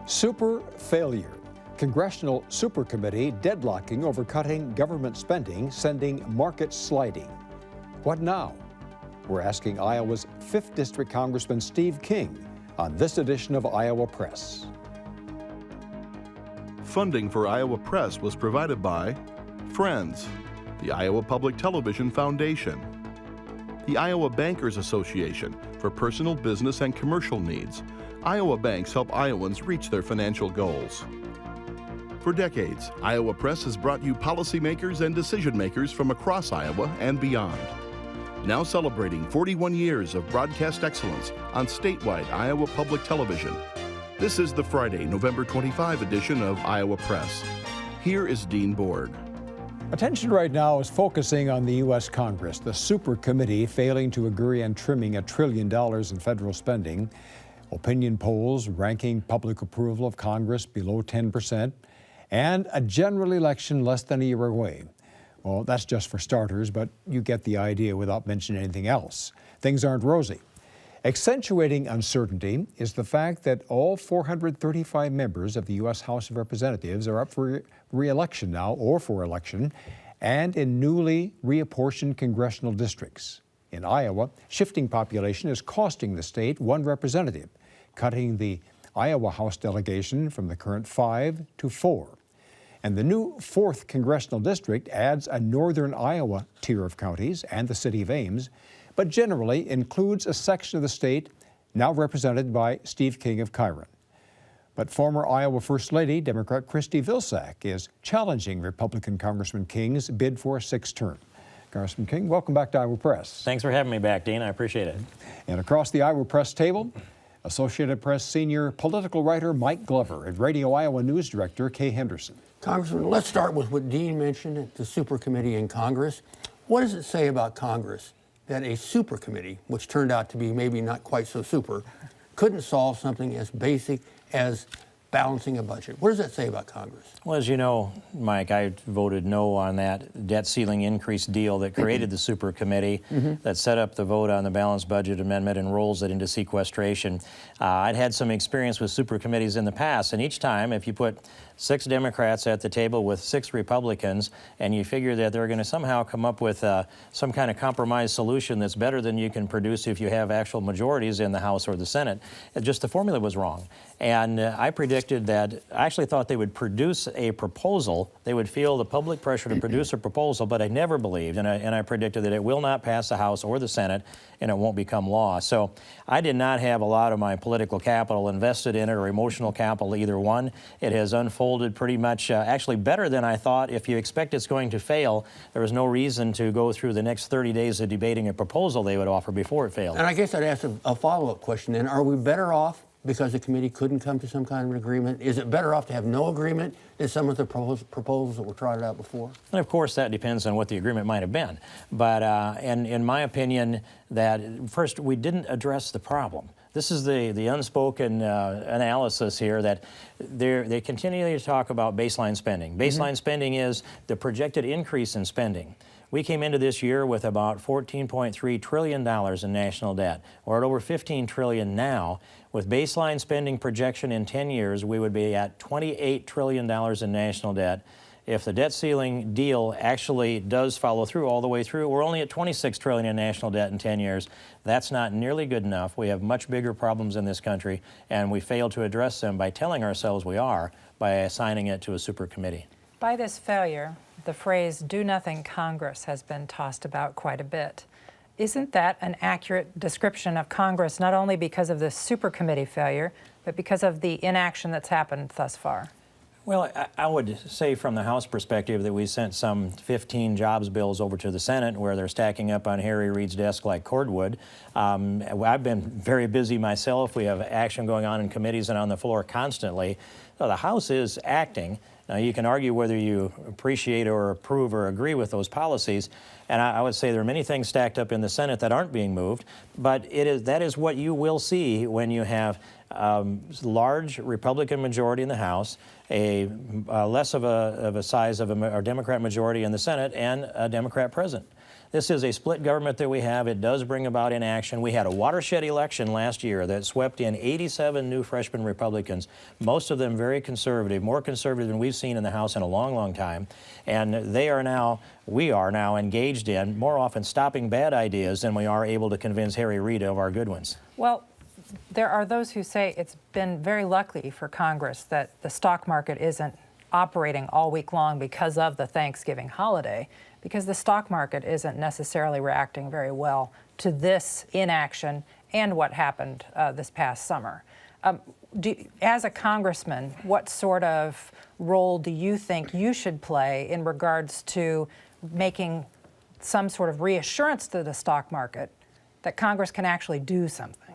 Super failure. Congressional Super Committee deadlocking over cutting government spending, sending markets sliding. What now? We're asking Iowa's 5th District Congressman Steve King on this edition of Iowa Press. Funding for Iowa Press was provided by Friends, the Iowa Public Television Foundation, the Iowa Bankers Association for personal, business, and commercial needs. Iowa banks help Iowans reach their financial goals. For decades, Iowa Press has brought you policymakers and decision makers from across Iowa and beyond. Now celebrating 41 years of broadcast excellence on statewide Iowa Public Television. This is the Friday, November 25 edition of Iowa Press. Here is Dean Borg. Attention right now is focusing on the U.S. Congress, the Super Committee failing to agree on trimming $1 trillion in federal spending. Opinion polls ranking public approval of Congress below 10%, and a general election less than a year away. Well, that's just for starters, but you get the idea without mentioning anything else. Things aren't rosy. Accentuating uncertainty is the fact that all 435 members of the U.S. House of Representatives are up for re-election now, or for election, and in newly reapportioned congressional districts. In Iowa, shifting population is costing the state one representative, cutting the Iowa House delegation from the current 5 to 4. And the new 4th congressional district adds a northern Iowa tier of counties and the city of Ames, but generally includes a section of the state now represented by Steve King of Chiron. But former Iowa First Lady, Democrat Kristi Vilsack, is challenging Republican Congressman King's bid for a 6th term. Congressman King, welcome back to Iowa Press. Thanks for having me back, Dean. I appreciate it. And across the Iowa Press table, Associated Press senior political writer Mike Glover and Radio Iowa News Director Kay Henderson. Congressman, let's start with what Dean mentioned at the Super Committee in Congress. What does it say about Congress that a Super Committee, which turned out to be maybe not quite so super, couldn't solve something as basic as balancing a budget? What does that say about Congress? Well, as you know, Mike, I voted no on that debt ceiling increase deal that created the Super Committee that set up the vote on the balanced budget amendment and rolls it into sequestration. I'd had some experience with Super Committees in the past, and each time, if you put 6 Democrats at the table with 6 Republicans, and you figure that they're going to somehow come up with some kind of compromise solution that's better than you can produce if you have actual majorities in the House or the Senate, just the formula was wrong. And I predicted that, I actually thought they would produce a proposal, they would feel the public pressure to produce a proposal, but I never believed, and I predicted that it will not pass the House or the Senate, and it won't become law. So I did not have a lot of my political capital invested in it, or emotional capital, either one. It has unfolded pretty much actually better than I thought. If you expect it's going to fail, there is no reason to go through the next 30 days of debating a proposal they would offer before it failed. And I guess I'd ask a follow-up question then. Are we better off because the committee couldn't come to some kind of agreement? Is it better off to have no agreement than some of the proposals that were trotted out before? And of course, that depends on what the agreement might have been. But and in my opinion, that first, we didn't address the problem. This is the unspoken analysis here, that they continually talk about baseline spending. Baseline spending is the projected increase in spending. We came into this year with about $14.3 trillion in national debt. We're at over $15 trillion now. With baseline spending projection in 10 years, we would be at $28 trillion in national debt. If the debt ceiling deal actually does follow through all the way through, we're only at $26 trillion in national debt in 10 years. That's not nearly good enough. We have much bigger problems in this country, and we fail to address them by telling ourselves we are, by assigning it to a super committee. By this failure, the phrase "do nothing Congress" has been tossed about quite a bit. Isn't that an accurate description of Congress, not only because of the super committee failure, but because of the inaction that's happened thus far? Well, I would say from the House perspective that we sent some 15 jobs bills over to the Senate where they're stacking up on Harry Reid's desk like cordwood. I've been very busy myself. We have action going on in committees and on the floor constantly. So the House is acting. Now, you can argue whether you appreciate or approve or agree with those policies, and I would say there are many things stacked up in the Senate that aren't being moved, but that is what you will see when you have large Republican majority in the House, a less of a size of a Democrat majority in the Senate, and a Democrat president. This is a split government that we have. It does bring about inaction. We had a watershed election last year that swept in 87 new freshman Republicans, most of them very conservative, more conservative than we've seen in the House in a long, long time. And we are now engaged in more often stopping bad ideas than we are able to convince Harry Reid of our good ones. Well, there are those who say it's been very lucky for Congress that the stock market isn't operating all week long because of the Thanksgiving holiday, because the stock market isn't necessarily reacting very well to this inaction and what happened this past summer. As a congressman, what sort of role do you think you should play in regards to making some sort of reassurance to the stock market that Congress can actually do something?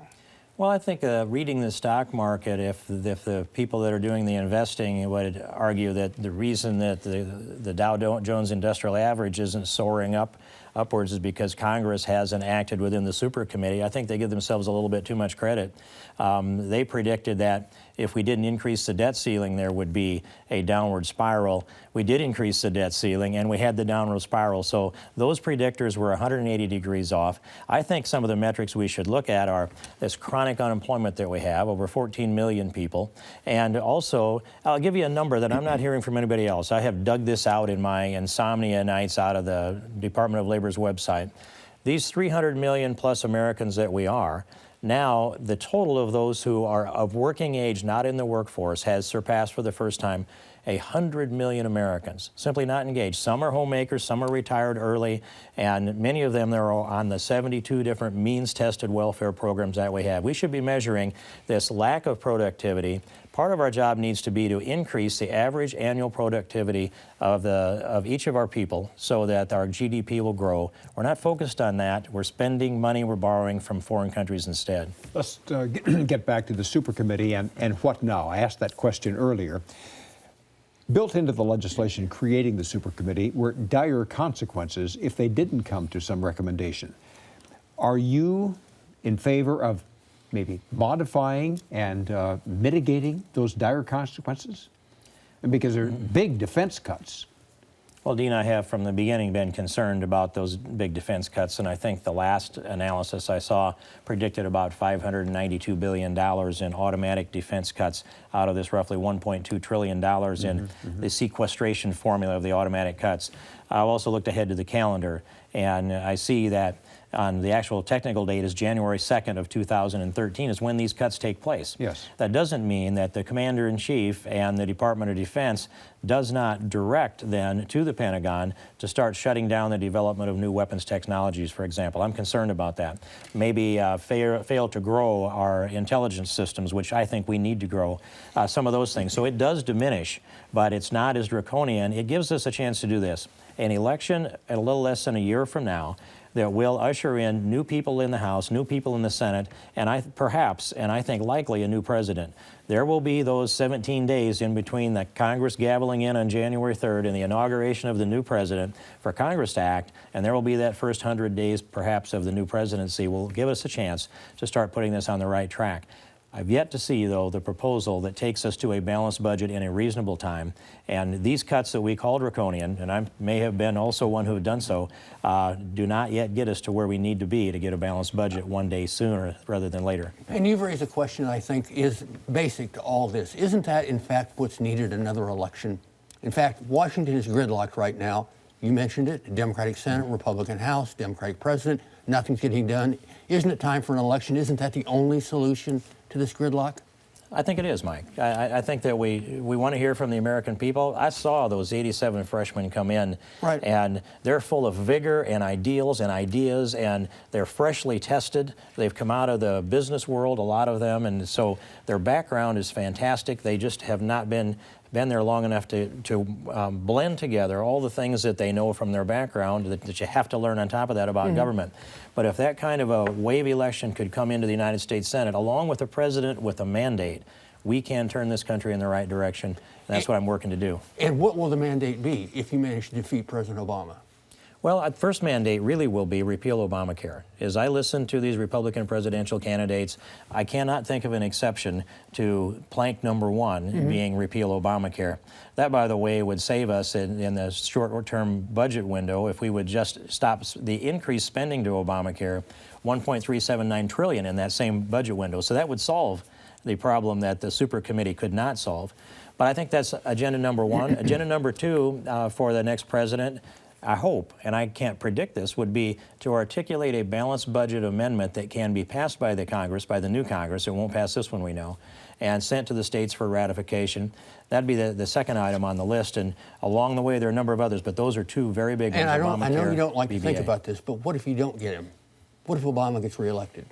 Well, I think reading the stock market, if the people that are doing the investing would argue that the reason that the Dow Jones Industrial Average isn't soaring upwards is because Congress hasn't acted within the super committee, I think they give themselves a little bit too much credit. They predicted that if we didn't increase the debt ceiling, there would be a downward spiral. We did increase the debt ceiling, and we had the downward spiral. So those predictors were 180 degrees off. I think some of the metrics we should look at are this chronic unemployment that we have, over 14 million people. And also, I'll give you a number that I'm not hearing from anybody else. I have dug this out in my insomnia nights out of the Department of Labor's website. These 300 million plus Americans that we are, now, the total of those who are of working age, not in the workforce, has surpassed for the first time 100 million Americans, simply not engaged. Some are homemakers, some are retired early, and many of them are on the 72 different means-tested welfare programs that we have. We should be measuring this lack of productivity. Part of our job needs to be to increase the average annual productivity of each of our people so that our GDP will grow. We're not focused on that. We're spending money we're borrowing from foreign countries instead. Let's get back to the super committee and what now? I asked that question earlier. Built into the legislation creating the super committee were dire consequences if they didn't come to some recommendation. Are you in favor of maybe modifying and mitigating those dire consequences? And because they're big defense cuts. Well, Dean, I have from the beginning been concerned about those big defense cuts, and I think the last analysis I saw predicted about $592 billion in automatic defense cuts out of this roughly $1.2 trillion in the sequestration formula of the automatic cuts. I've also looked ahead to the calendar, and I see that on the actual technical date is January 2nd of 2013 is when these cuts take place. Yes. That doesn't mean that the Commander-in-Chief and the Department of Defense does not direct then to the Pentagon to start shutting down the development of new weapons technologies, for example. I'm concerned about that. Maybe fail to grow our intelligence systems, which I think we need to grow, some of those things. So it does diminish, but it's not as draconian. It gives us a chance to do this. An election at a little less than a year from now that will usher in new people in the House, new people in the Senate, and I think likely a new president. There will be those 17 days in between the Congress gaveling in on January 3rd and the inauguration of the new president for Congress to act, and there will be that first 100 days perhaps of the new presidency will give us a chance to start putting this on the right track. I've yet to see, though, the proposal that takes us to a balanced budget in a reasonable time. And these cuts that we call draconian, and I may have been also one who had done so, do not yet get us to where we need to be to get a balanced budget one day sooner rather than later. And you've raised a question I think is basic to all this. Isn't that, in fact, what's needed, another election? In fact, Washington is gridlocked right now. You mentioned it, Democratic Senate, Republican House, Democratic President, nothing's getting done. Isn't it time for an election? Isn't that the only solution to this gridlock? I think it is, Mike. I think that we want to hear from the American people. I saw those 87 freshmen come in, right, and they're full of vigor and ideals and ideas, and they're freshly tested. They've come out of the business world, a lot of them, and so their background is fantastic. They just have not been there long enough to blend together all the things that they know from their background that you have to learn on top of that about government. But if that kind of a wave election could come into the United States Senate, along with a president with a mandate, we can turn this country in the right direction. And that's what I'm working to do. And what will the mandate be if you manage to defeat President Obama? Well, first mandate really will be repeal Obamacare. As I listen to these Republican presidential candidates, I cannot think of an exception to plank number one being repeal Obamacare. That, by the way, would save us in the short-term budget window if we would just stop the increased spending to Obamacare, $1.379 trillion in that same budget window. So that would solve the problem that the super committee could not solve. But I think that's agenda number one. Agenda number two for the next president, I hope, and I can't predict this, would be to articulate a balanced budget amendment that can be passed by the Congress, by the new Congress. It won't pass this one, we know, and sent to the states for ratification. That'd be the second item on the list, and along the way there are a number of others, but those are two very big ones. And I know you don't like to think BBA. about this, but what if you don't get him? What if Obama gets reelected?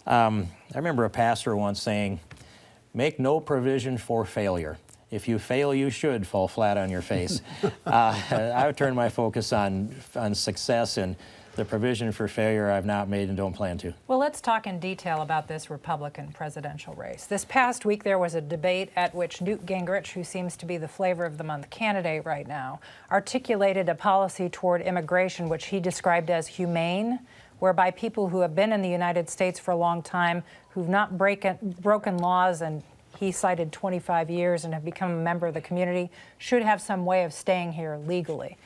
I remember a pastor once saying, make no provision for failure. If you fail, you should fall flat on your face. I would turn my focus on success, and the provision for failure I've not made and don't plan to. Well, let's talk in detail about this Republican presidential race. This past week, there was a debate at which Newt Gingrich, who seems to be the flavor of the month candidate right now, articulated a policy toward immigration which he described as humane, whereby people who have been in the United States for a long time, who've not broken laws, and he cited 25 years and have become a member of the community, should have some way of staying here legally.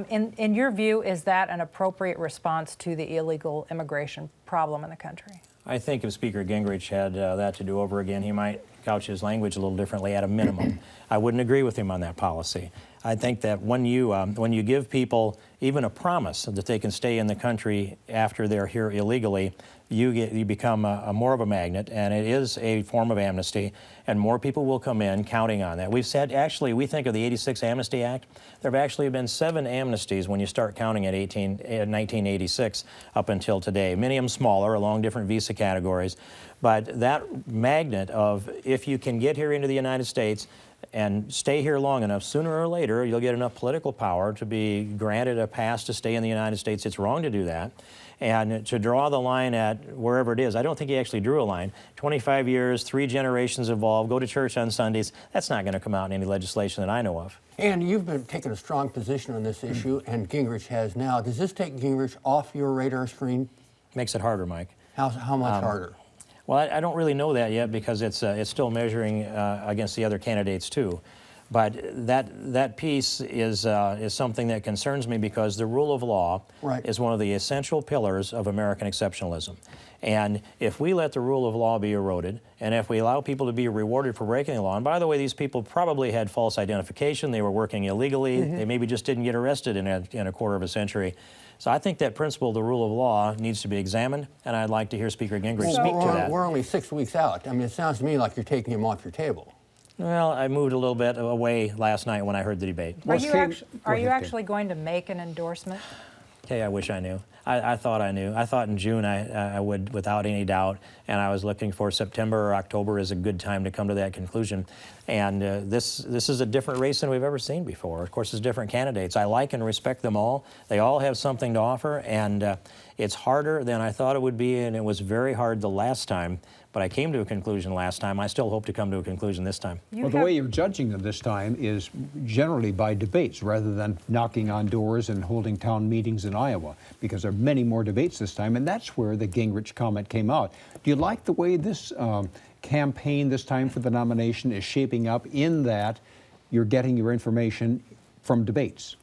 In your view, is that an appropriate response to the illegal immigration problem in the country? I think if Speaker Gingrich had that to do over again, he might couch his language a little differently at a minimum. I wouldn't agree with him on that policy. I think that when you give people even a promise that they can stay in the country after they're here illegally, you become more of a magnet, and it is a form of amnesty, and more people will come in counting on that. We've said, actually, we think of the '86 Amnesty Act. There have actually been 7 amnesties when you start counting at 1986 up until today. Many of them smaller, along different visa categories. But that magnet of if you can get here into the United States and stay here long enough, sooner or later you'll get enough political power to be granted a pass to stay in the United States. It's wrong to do that. And to draw the line at wherever it is, I don't think he actually drew a line. 25 years, 3 generations involved, go to church on Sundays, that's not going to come out in any legislation that I know of. And you've been taking a strong position on this issue, and Gingrich has now. Does this take Gingrich off your radar screen? Makes it harder, Mike. How much harder? Well, I don't really know that yet because it's still measuring against the other candidates too. But that piece is something that concerns me because the rule of law is one of the essential pillars of American exceptionalism. And if we let the rule of law be eroded, and if we allow people to be rewarded for breaking the law, and by the way, these people probably had false identification, they were working illegally, they maybe just didn't get arrested in a quarter of a century. So I think that principle, the rule of law, needs to be examined, and I'd like to hear Speaker Gingrich speak to that. We're only 6 weeks out. I mean, it sounds to me like you're taking him off your table. Well, I moved a little bit away last night when I heard the debate. Are you actually going to make an endorsement? Okay, I wish I knew. I thought I knew. I thought in June I would, without any doubt, and I was looking for September or October as a good time to come to that conclusion. And this is a different race than we've ever seen before. Of course, there's different candidates. I like and respect them all. They all have something to offer, and it's harder than I thought it would be, and it was very hard the last time. But I came to a conclusion last time. I still hope to come to a conclusion this time. Well, the way you're judging them this time is generally by debates rather than knocking on doors and holding town meetings in Iowa, because there are many more debates this time, and that's where the Gingrich comment came out. Do you like the way this campaign this time for the nomination is shaping up in that you're getting your information from debates?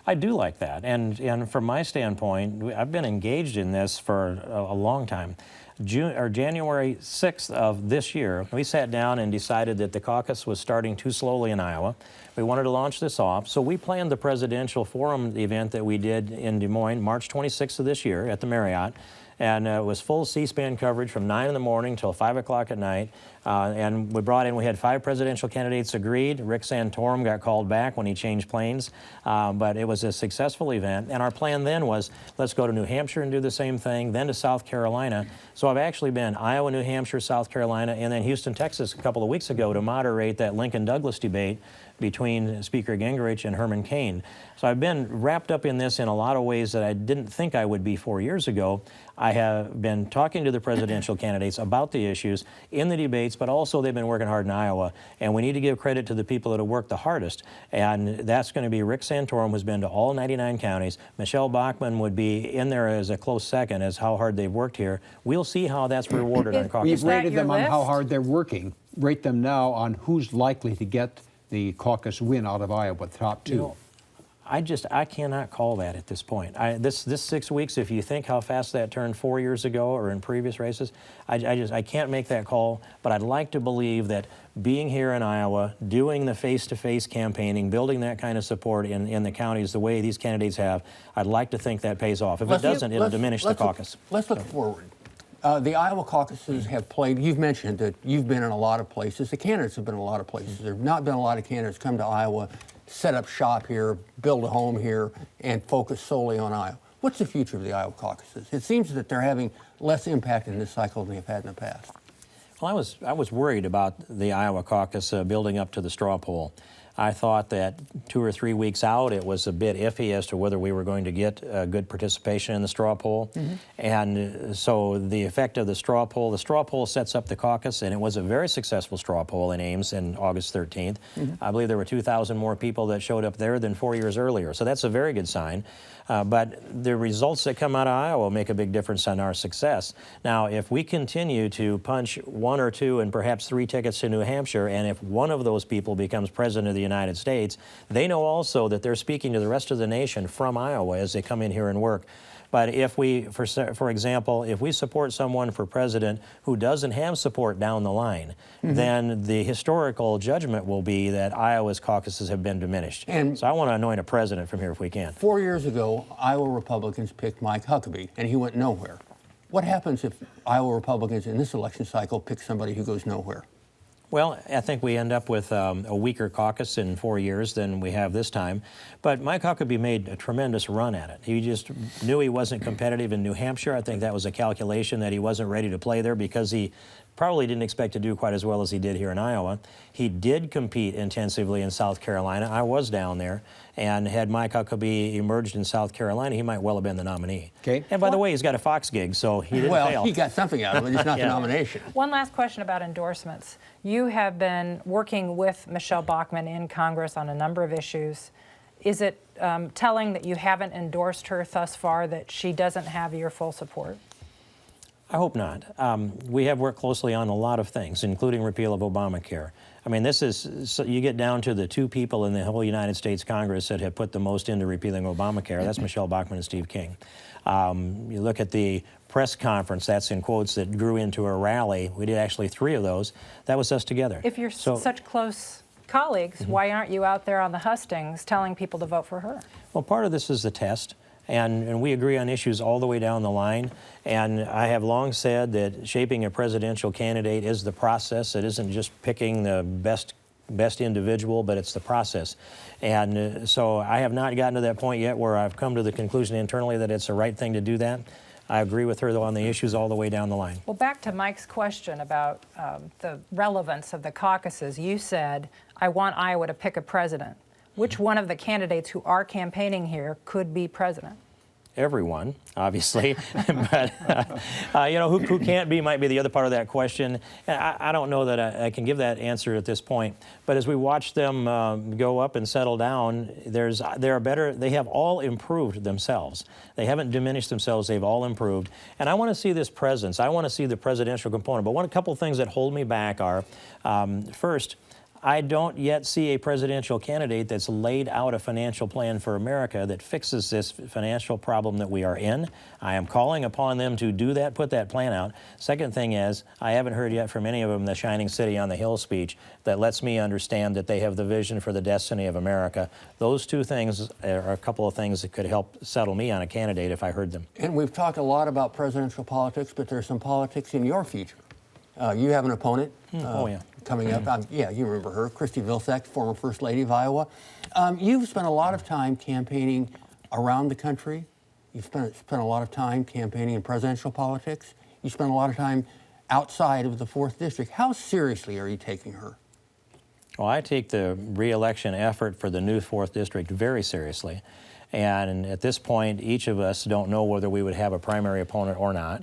I do like that, and from my standpoint, I've been engaged in this for a long time. January 6th of this year, we sat down and decided that the caucus was starting too slowly in Iowa. We wanted to launch this off, so we planned the presidential forum event that we did in Des Moines, March 26th of this year at the Marriott. And it was full C-SPAN coverage from 9 in the morning till 5 o'clock at night. And we had 5 presidential candidates agreed. Rick Santorum got called back when he changed planes. But it was a successful event. And our plan then was, let's go to New Hampshire and do the same thing, then to South Carolina. So I've actually been Iowa, New Hampshire, South Carolina, and then Houston, Texas a couple of weeks ago to moderate that Lincoln-Douglas debate between Speaker Gingrich and Herman Cain. So I've been wrapped up in this in a lot of ways that I didn't think I would be 4 years ago. I have been talking to the presidential candidates about the issues in the debates, candidates, but also they've been working hard in Iowa. And we need to give credit to the people that have worked the hardest. And that's going to be Rick Santorum, who's been to all 99 counties. Michelle Bachmann would be in there as a close second as how hard they've worked here. We'll see how that's rewarded on caucus. We've that rated your them on how list? hard they're working. Rate them now on who's likely to get the caucus win out of Iowa, the top two. I cannot call that at this point. This 6 weeks, if you think how fast that turned 4 years ago or in previous races, I can't make that call. But I'd like to believe that being here in Iowa, doing the face-to-face campaigning, building that kind of support in the counties the way these candidates have, I'd like to think that pays off. If it doesn't, it'll diminish the caucus. Let's look forward. The Iowa caucuses have played, you've mentioned that you've been in a lot of places. The candidates have been in a lot of places. There have not been a lot of candidates come to Iowa, set up shop here, build a home here, and focus solely on Iowa. What's the future of the Iowa caucuses? It seems that they're having less impact in this cycle than they've had in the past. Well, I was worried about the Iowa caucus building up to the straw poll. I thought that 2 or 3 weeks out, it was a bit iffy as to whether we were going to get good participation in the straw poll. And so the effect of the straw poll sets up the caucus, and it was a very successful straw poll in Ames on August 13th. I believe there were 2,000 more people that showed up there than 4 years earlier. So that's a very good sign. But the results that come out of Iowa make a big difference on our success. Now, if we continue to punch 1 or 2 and perhaps 3 tickets to New Hampshire, and if one of those people becomes president of the United States, they know also that they're speaking to the rest of the nation from Iowa as they come in here and work. But if we, for example, if we support someone for president who doesn't have support down the line, then the historical judgment will be that Iowa's caucuses have been diminished. And so I want to anoint a president from here if we can. 4 years ago, Iowa Republicans picked Mike Huckabee, and he went nowhere. What happens if Iowa Republicans in this election cycle pick somebody who goes nowhere? Well, I think we end up with a weaker caucus in 4 years than we have this time. But Mike Huckabee made a tremendous run at it. He just knew he wasn't competitive in New Hampshire. I think that was a calculation that he wasn't ready to play there because he probably didn't expect to do quite as well as he did here in Iowa. He did compete intensively in South Carolina. I was down there, and had Mike Huckabee emerged in South Carolina, he might well have been the nominee. Okay. And by the way, he's got a Fox gig, so he didn't fail. Well, he got something out of it, just not the nomination. One last question about endorsements. You have been working with Michelle Bachmann in Congress on a number of issues. Is it telling that you haven't endorsed her thus far, that she doesn't have your full support? I hope not. We have worked closely on a lot of things, including repeal of Obamacare. I mean, this is, so you get down to the 2 people in the whole United States Congress that have put the most into repealing Obamacare. That's Michelle Bachmann and Steve King. You look at the press conference, that's in quotes, that grew into a rally. We did actually 3 of those. That was us together. If you're such close colleagues, why aren't you out there on the hustings telling people to vote for her? Well, part of this is the test. And we agree on issues all the way down the line. And I have long said that shaping a presidential candidate is the process. It isn't just picking the best individual, but it's the process. And so I have not gotten to that point yet where I've come to the conclusion internally that it's the right thing to do that. I agree with her, though, on the issues all the way down the line. Well, back to Mike's question about the relevance of the caucuses. You said, I want Iowa to pick a president. Which one of the candidates who are campaigning here could be president? Everyone, obviously, but you know, who can't be might be the other part of that question. And I don't know that I can give that answer at this point. But as we watch them go up and settle down, they have all improved themselves. They haven't diminished themselves. They've all improved. And I want to see this presence. I want to see the presidential component. But a couple of things that hold me back are, first, I don't yet see a presidential candidate that's laid out a financial plan for America that fixes this financial problem that we are in. I am calling upon them to do that, put that plan out. Second thing is, I haven't heard yet from any of them the Shining City on the Hill speech that lets me understand that they have the vision for the destiny of America. Those 2 things are a couple of things that could help settle me on a candidate if I heard them. And we've talked a lot about presidential politics, but there's some politics in your future. You have an opponent coming up. Yeah, you remember her, Kristi Vilsack, former First Lady of Iowa. You've spent a lot of time campaigning around the country. You've spent a lot of time campaigning in presidential politics. You spent a lot of time outside of the 4th District. How seriously are you taking her? Well, I take the re-election effort for the new 4th District very seriously. And at this point, each of us don't know whether we would have a primary opponent or not.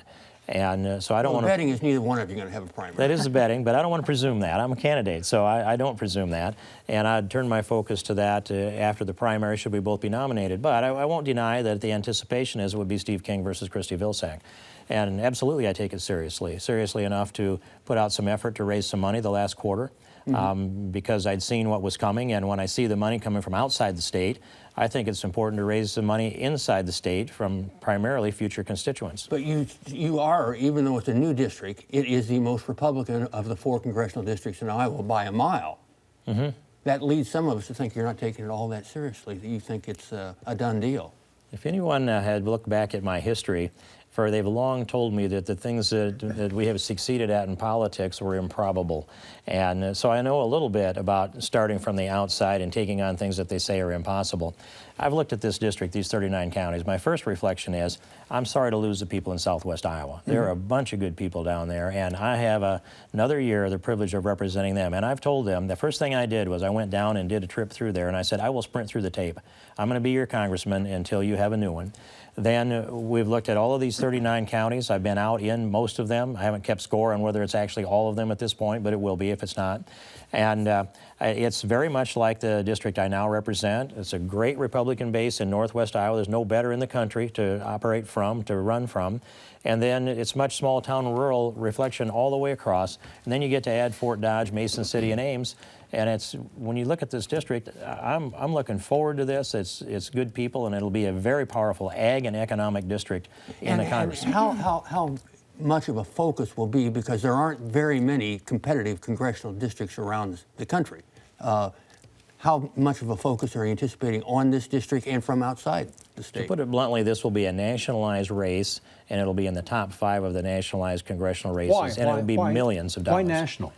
And so I don't Well, want to. betting is neither one of you going to have a primary. That is the betting, but I don't want to presume that. I'm a candidate, so I don't presume that. And I'd turn my focus to that after the primary, should we both be nominated. But I won't deny that the anticipation is it would be Steve King versus Christy Vilsack. And absolutely, I take it seriously enough to put out some effort to raise some money the last quarter. Because I'd seen what was coming, and when I see the money coming from outside the state, I think it's important to raise the money inside the state from primarily future constituents. But you are, even though it's a new district, it is the most Republican of the 4 congressional districts in Iowa by a mile. That leads some of us to think you're not taking it all that seriously, that you think it's a done deal. If anyone had looked back at my history, for they've long told me that the things that we have succeeded at in politics were improbable. And so I know a little bit about starting from the outside and taking on things that they say are impossible. I've looked at this district, these 39 counties. My first reflection is, I'm sorry to lose the people in Southwest Iowa. There are a bunch of good people down there, and I have another year the privilege of representing them. And I've told them, the first thing I did was I went down and did a trip through there, and I said, I will sprint through the tape. I'm going to be your congressman until you have a new one. Then we've looked at all of these 39 counties. I've been out in most of them. I haven't kept score on whether it's actually all of them at this point, but it will be if it's not. And it's very much like the district I now represent. It's a great Republican base in Northwest Iowa. There's no better in the country to operate from, to run from. And then it's much small town rural reflection all the way across. And then you get to add Fort Dodge, Mason City, and Ames. And it's, when you look at this district, I'm looking forward to this. It's good people, and it'll be a very powerful ag and economic district in the Congress. And how much of a focus will be, because there aren't very many competitive congressional districts around the country. How much of a focus are you anticipating on this district and from outside the state? To put it bluntly, this will be a nationalized race, and it'll be in the top 5 of the nationalized congressional races, and it'll be millions of dollars. Why national?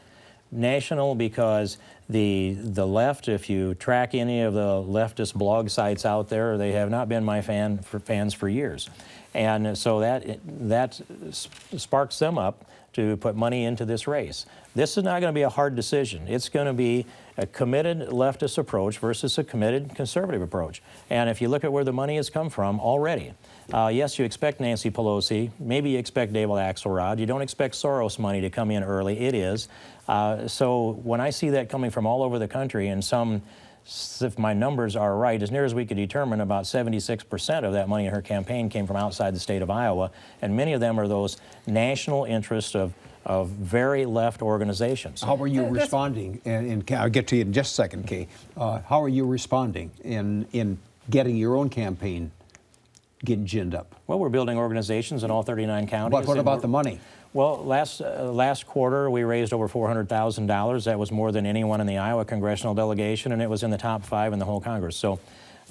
National because the left, if you track any of the leftist blog sites out there, they have not been my fans for years. And so that sparks them up to put money into this race. This is not going to be a hard decision. It's going to be a committed leftist approach versus a committed conservative approach. And if you look at where the money has come from already, yes, you expect Nancy Pelosi, maybe you expect David Axelrod, you don't expect Soros money to come in early, it is. So when I see that coming from all over the country, and some, if my numbers are right, as near as we could determine, about 76% of that money in her campaign came from outside the state of Iowa, and many of them are those national interests of very left organizations. How are you responding? And I'll get to you in just a second, Kay. How are you responding in getting your own campaign getting ginned up? Well, we're building organizations in all 39 counties. But what about the money? Well, last quarter we raised over $400,000. That was more than anyone in the Iowa congressional delegation, and it was in the top 5 in the whole Congress. So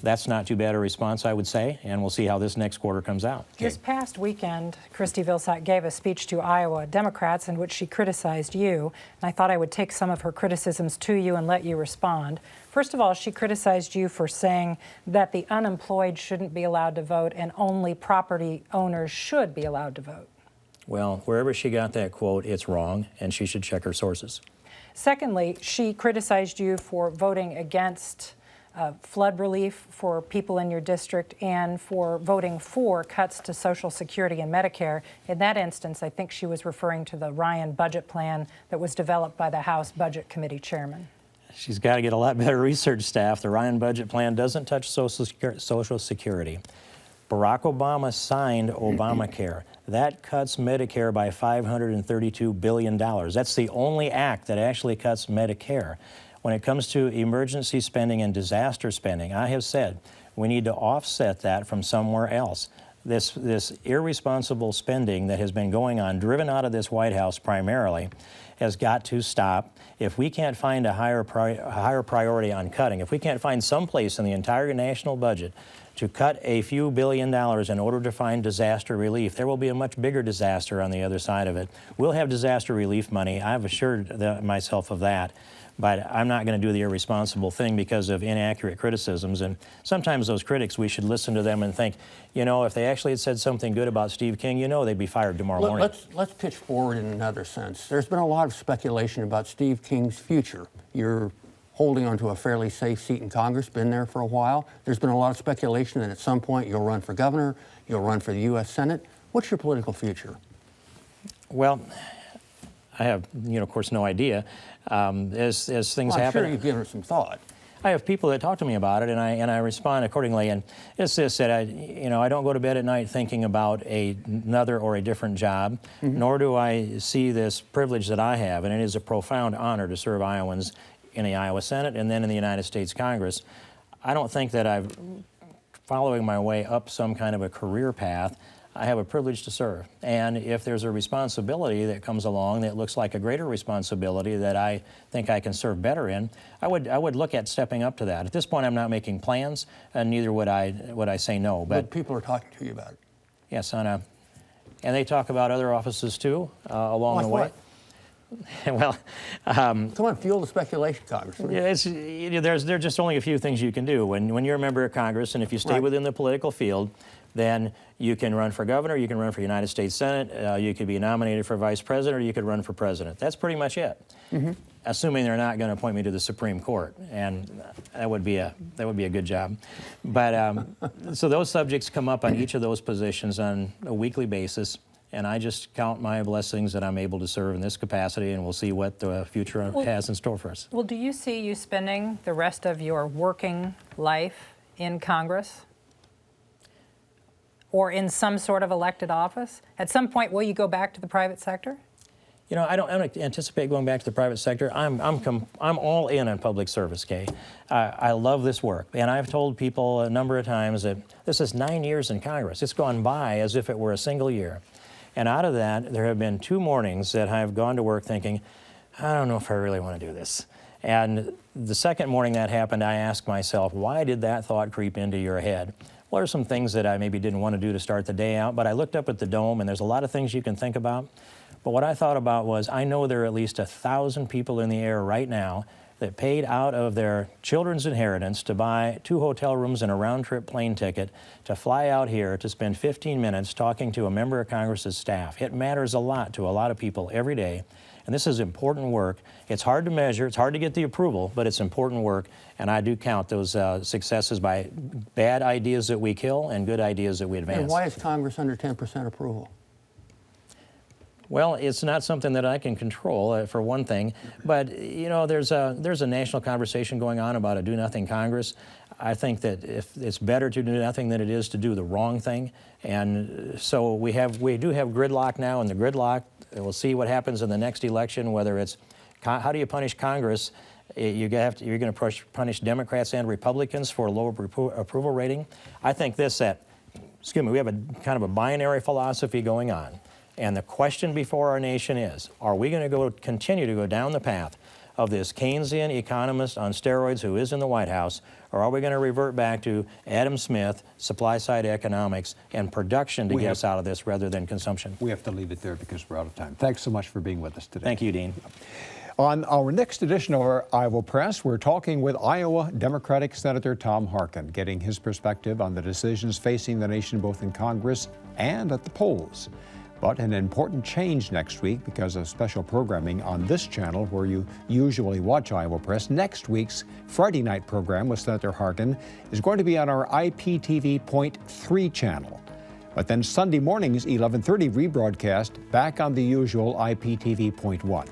that's not too bad a response, I would say, and we'll see how this next quarter comes out. This past weekend, Christy Vilsack gave a speech to Iowa Democrats in which she criticized you, and I thought I would take some of her criticisms to you and let you respond. First of all, she criticized you for saying that the unemployed shouldn't be allowed to vote and only property owners should be allowed to vote. Well, wherever she got that quote, it's wrong, and she should check her sources. Secondly, she criticized you for voting against flood relief for people in your district and for voting for cuts to Social Security and Medicare. In that instance, I think she was referring to the Ryan budget plan that was developed by the House Budget Committee chairman. She's got to get a lot better research staff. The Ryan budget plan doesn't touch Social Security. Barack Obama signed Obamacare. That cuts Medicare by $532 billion. That's the only act that actually cuts Medicare. When it comes to emergency spending and disaster spending, I have said we need to offset that from somewhere else. This irresponsible spending that has been going on, driven out of this White House primarily, has got to stop. If we can't find a higher priority on cutting, if we can't find some place in the entire national budget to cut a few $1 billion in order to find disaster relief, there will be a much bigger disaster on the other side of it. We'll have disaster relief money. I've assured myself of that. But I'm not going to do the irresponsible thing because of inaccurate criticisms. And sometimes those critics, we should listen to them and think, you know, if they actually had said something good about Steve King, you know they'd be fired tomorrow morning. Let's pitch forward in another sense. There's been a lot of speculation about Steve King's future. You're holding onto a fairly safe seat in Congress, been there for a while. There's been a lot of speculation that at some point you'll run for governor, you'll run for the U.S. Senate. What's your political future? Well, I have, of course, no idea. As things Well, I'm happen, sure you've given it some thought. I have people that talk to me about it, and I respond accordingly. And it's this that I don't go to bed at night thinking about another or a different job, nor do I see this privilege that I have, and it is a profound honor to serve Iowans in the Iowa Senate and then in the United States Congress. I don't think that I'm following my way up some kind of a career path. I have a privilege to serve. And if there's a responsibility that comes along that looks like a greater responsibility that I think I can serve better in, I would look at stepping up to that. At this point, I'm not making plans, and neither would I say no. But people are talking to you about it. Yes, and they talk about other offices too along Like the way. what? Well, Come on, fuel the speculation, Congressman. yeah, there's just only a few things you can do when you're a member of Congress, and if you stay Right. within the political field, then you can run for governor, you can run for United States Senate, you could be nominated for vice president, or you could run for president. That's pretty much it. Assuming they're not going to appoint me to the Supreme Court, and that would be a good job. But so those subjects come up on each of those positions on a weekly basis. And I just count my blessings that I'm able to serve in this capacity, and we'll see what the future has in store for us. Well, do you see you spending the rest of your working life in Congress or in some sort of elected office? At some point, will you go back to the private sector? I don't anticipate going back to the private sector. I'm all in on public service, Kay. I love this work, and I've told people a number of times that this is 9 years in Congress. It's gone by as if it were a single year. And out of that, there have been 2 mornings that I've gone to work thinking, I don't know if I really want to do this. And the second morning that happened, I asked myself, why did that thought creep into your head? What are some things that I maybe didn't want to do to start the day out? But I looked up at the dome, and there's a lot of things you can think about. But what I thought about was, I know there are at least 1,000 people in the air right now that paid out of their children's inheritance to buy 2 hotel rooms and a round-trip plane ticket to fly out here to spend 15 minutes talking to a member of Congress's staff. It matters a lot to a lot of people every day, and this is important work. It's hard to measure, it's hard to get the approval, but it's important work, and I do count those successes by bad ideas that we kill and good ideas that we advance. And why is Congress under 10% approval? Well, it's not something that I can control, for one thing. But there's a national conversation going on about a do-nothing Congress. I think that if it's better to do nothing than it is to do the wrong thing. And so we do have gridlock now, and the gridlock, we'll see what happens in the next election. Whether it's how do you punish Congress? You're going to punish Democrats and Republicans for a lower approval rating. I think we have a kind of a binary philosophy going on. And the question before our nation is, are we going to continue to go down the path of this Keynesian economist on steroids who is in the White House, or are we going to revert back to Adam Smith, supply-side economics, and production to get us out of this rather than consumption? We have to leave it there because we're out of time. Thanks so much for being with us today. Thank you, Dean. On our next edition of our Iowa Press, we're talking with Iowa Democratic Senator Tom Harkin, getting his perspective on the decisions facing the nation both in Congress and at the polls. But an important change next week because of special programming on this channel where you usually watch Iowa Press. Next week's Friday night program with Senator Harkin is going to be on our IPTV Point 3 channel. But then Sunday morning's 11:30 rebroadcast back on the usual IPTV Point 1.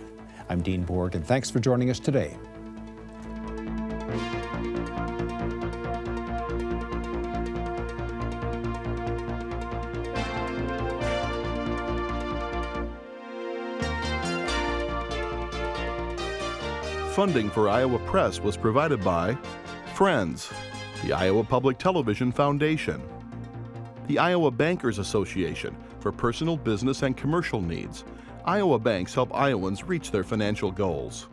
I'm Dean Borg, and thanks for joining us today. Funding for Iowa Press was provided by Friends, the Iowa Public Television Foundation, the Iowa Bankers Association for personal, business, and commercial needs. Iowa banks help Iowans reach their financial goals.